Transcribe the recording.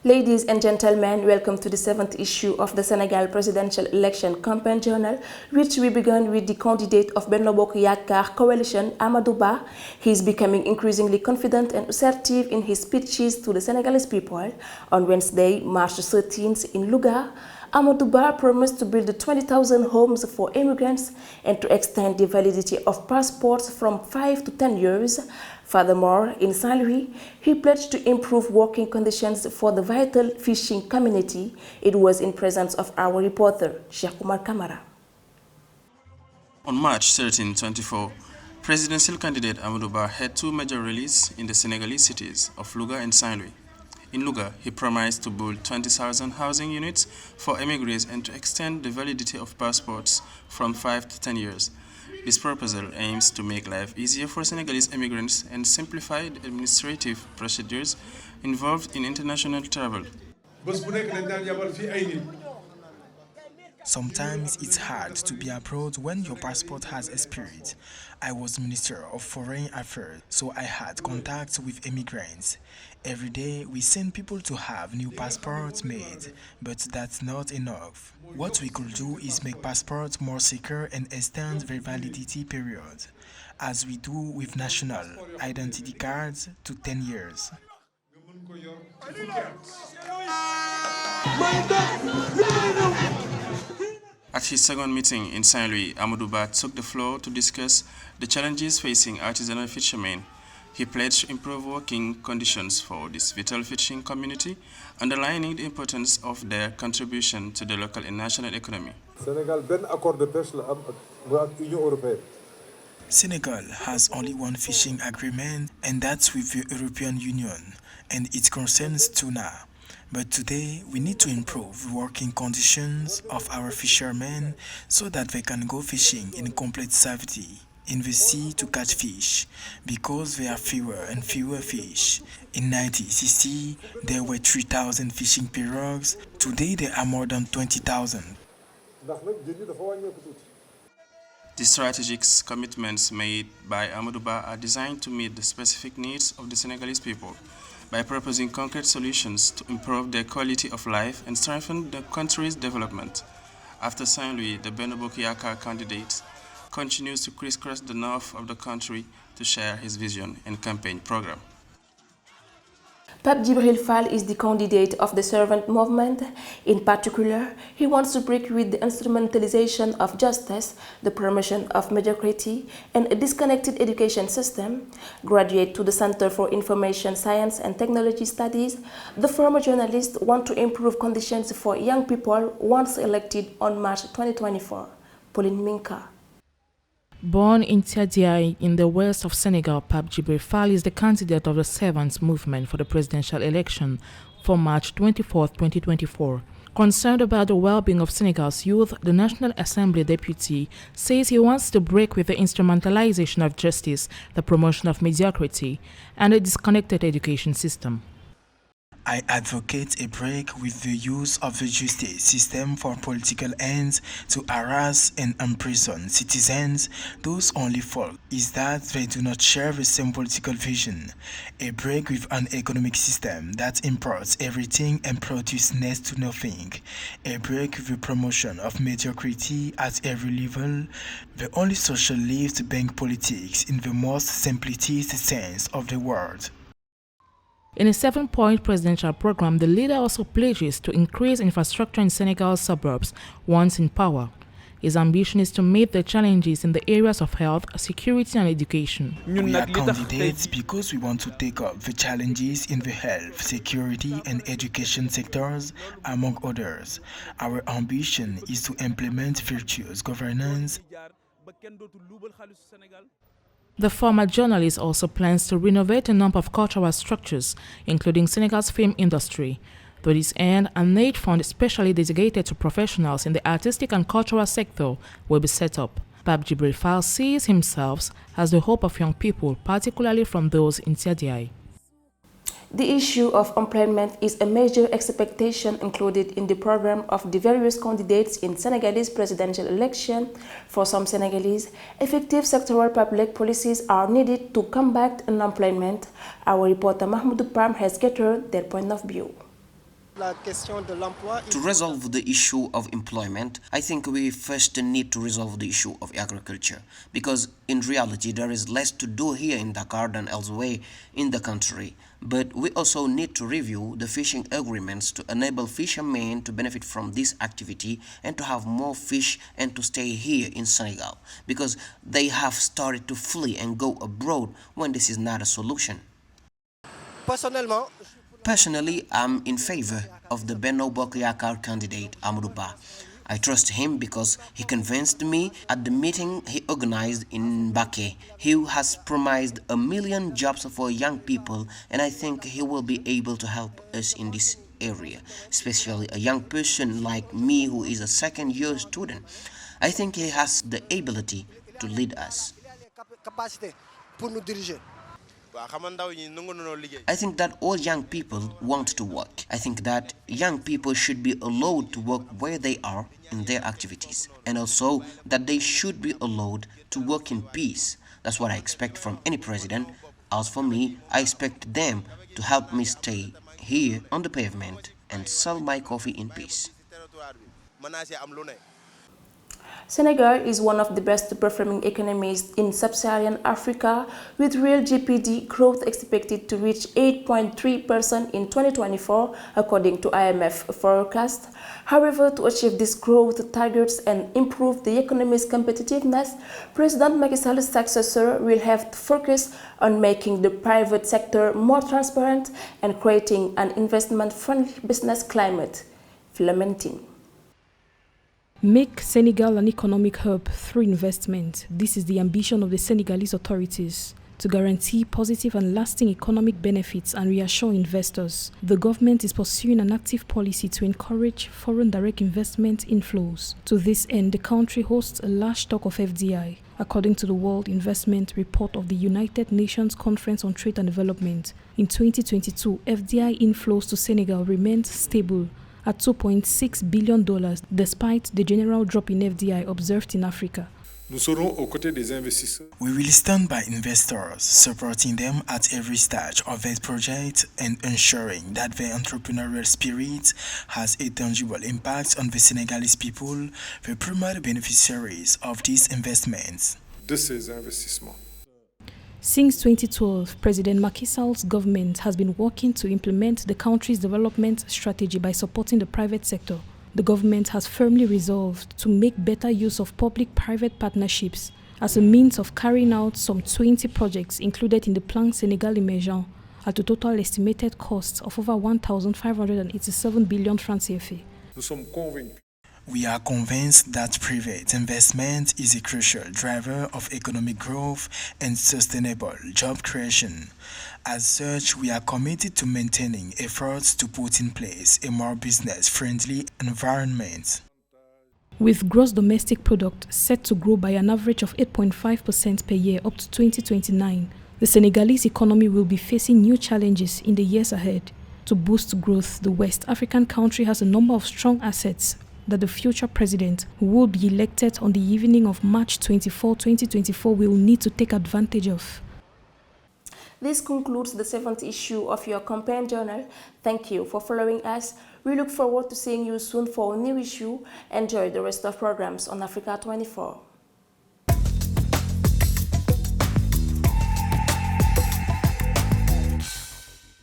Ladies and gentlemen, welcome to the 7th issue of the Senegal Presidential Election Campaign Journal, which we began with the candidate of Benno Bokk Yakaar coalition, Amadou Ba. He is becoming increasingly confident and assertive in his speeches to the Senegalese people. On Wednesday, March 13th in Louga, Amadou Ba promised to build 20,000 homes for immigrants and to extend the validity of passports from 5 to 10 years. Furthermore, in Saint-Louis, he pledged to improve working conditions for the vital fishing community. It was in presence of our reporter, Boubacar CAMARA. On March 13, 2024, presidential candidate Amadou Ba had two major rallies in the Senegalese cities of Louga and Saint-Louis. In Louga, he promised to build 20,000 housing units for immigrants and to extend the validity of passports from 5 to 10 years. This proposal aims to make life easier for Senegalese immigrants and simplify the administrative procedures involved in international travel. Sometimes it's hard to be abroad when your passport has expired. I was Minister of Foreign Affairs, so I had contact with immigrants. Every day we send people to have new passports made, but that's not enough. What we could do is make passports more secure and extend their validity period, as we do with national identity cards to 10 years. At his second meeting in Saint-Louis, Amadou Ba took the floor to discuss the challenges facing artisanal fishermen. He pledged to improve working conditions for this vital fishing community, underlining the importance of their contribution to the local and national economy. Senegal has only one fishing agreement, and that's with the European Union, and it concerns tuna. But today, we need to improve working conditions of our fishermen so that they can go fishing in complete safety in the sea to catch fish, because there are fewer and fewer fish. In 1960, there were 3,000 fishing pirogues. Today, there are more than 20,000. The strategic commitments made by Amadou Ba are designed to meet the specific needs of the Senegalese people by proposing concrete solutions to improve their quality of life and strengthen the country's development. After Saint-Louis, the Benno Bokk Yakaar candidate continues to crisscross the north of the country to share his vision and campaign program. Pape Djibril is the candidate of the servant movement. In particular, he wants to break with the instrumentalization of justice, the promotion of mediocrity, and a disconnected education system. Graduate to the Center for Information Science and Technology Studies, the former journalist wants to improve conditions for young people once elected on March 2024. Pauline Minka. Born in Tiadiaye in the west of Senegal, Pape Djibril is the candidate of the 7th movement for the presidential election for March 24, 2024. Concerned about the well-being of Senegal's youth, the National Assembly deputy says he wants to break with the instrumentalization of justice, the promotion of mediocrity, and a disconnected education system. I advocate a break with the use of the justice system for political ends to harass and imprison citizens. Those only fault is that they do not share the same political vision. A break with an economic system that imports everything and produces next to nothing. A break with the promotion of mediocrity at every level. The only social left bank politics in the most simplistic sense of the word. In a 7-point presidential program, the leader also pledges to increase infrastructure in Senegal's suburbs once in power. His ambition is to meet the challenges in the areas of health, security and education. We are candidates because we want to take up the challenges in the health, security and education sectors, among others. Our ambition is to implement virtuous governance. The former journalist also plans to renovate a number of cultural structures, including Senegal's film industry. To this end, an aid fund especially dedicated to professionals in the artistic and cultural sector will be set up. Pape Djibril sees himself as the hope of young people, particularly from those in Tiadiaye. The issue of employment is a major expectation included in the program of the various candidates in Senegalese presidential election. For some Senegalese, effective sectoral public policies are needed to combat unemployment. Our reporter Mahmoud Pape has gathered their point of view. To resolve the issue of employment, I think we first need to resolve the issue of agriculture, because in reality there is less to do here in Dakar than elsewhere in the country. But we also need to review the fishing agreements to enable fishermen to benefit from this activity and to have more fish and to stay here in Senegal, because they have started to flee and go abroad when this is not a solution. Personally, I'm in favor of the Boubacar candidate Amadou Ba. I trust him because he convinced me at the meeting he organized in Baké. He has promised 1 million jobs for young people, and I think he will be able to help us in this area, especially a young person like me who is a second-year student. I think he has the ability to lead us. I think that all young people want to work. I think that young people should be allowed to work where they are in their activities, and also that they should be allowed to work in peace. That's what I expect from any president. As for me, I expect them to help me stay here on the pavement and sell my coffee in peace. Senegal is one of the best performing economies in sub-Saharan Africa, with real GDP growth expected to reach 8.3% in 2024, according to IMF forecast. However, to achieve these growth targets and improve the economy's competitiveness, President Macky Sall's successor will have to focus on making the private sector more transparent and creating an investment-friendly business climate. Filamentine. Make Senegal an economic hub through investment. This is the ambition of the Senegalese authorities. To guarantee positive and lasting economic benefits and reassure investors, the government is pursuing an active policy to encourage foreign direct investment inflows. To this end, the country hosts a large stock of FDI. According to the World Investment Report of the United Nations Conference on Trade and Development, in 2022, FDI inflows to Senegal remained stable at $2.6 billion, despite the general drop in FDI observed in Africa. We will stand by investors, supporting them at every stage of their project and ensuring that their entrepreneurial spirit has a tangible impact on the Senegalese people, the primary beneficiaries of these investments. Since 2012, President Macky Sall's government has been working to implement the country's development strategy by supporting the private sector. The government has firmly resolved to make better use of public-private partnerships as a means of carrying out some 20 projects included in the Plan Senegal Emergent at a total estimated cost of over 1,587 billion francs CFA. We are convinced that private investment is a crucial driver of economic growth and sustainable job creation. As such, we are committed to maintaining efforts to put in place a more business-friendly environment. With gross domestic product set to grow by an average of 8.5% per year up to 2029, the Senegalese economy will be facing new challenges in the years ahead. To boost growth, the West African country has a number of strong assets that the future president, who will be elected on the evening of March 24, 2024, will need to take advantage of. This concludes the 7th issue of your campaign journal. Thank you for following us. We look forward to seeing you soon for a new issue. Enjoy the rest of programs on Africa 24.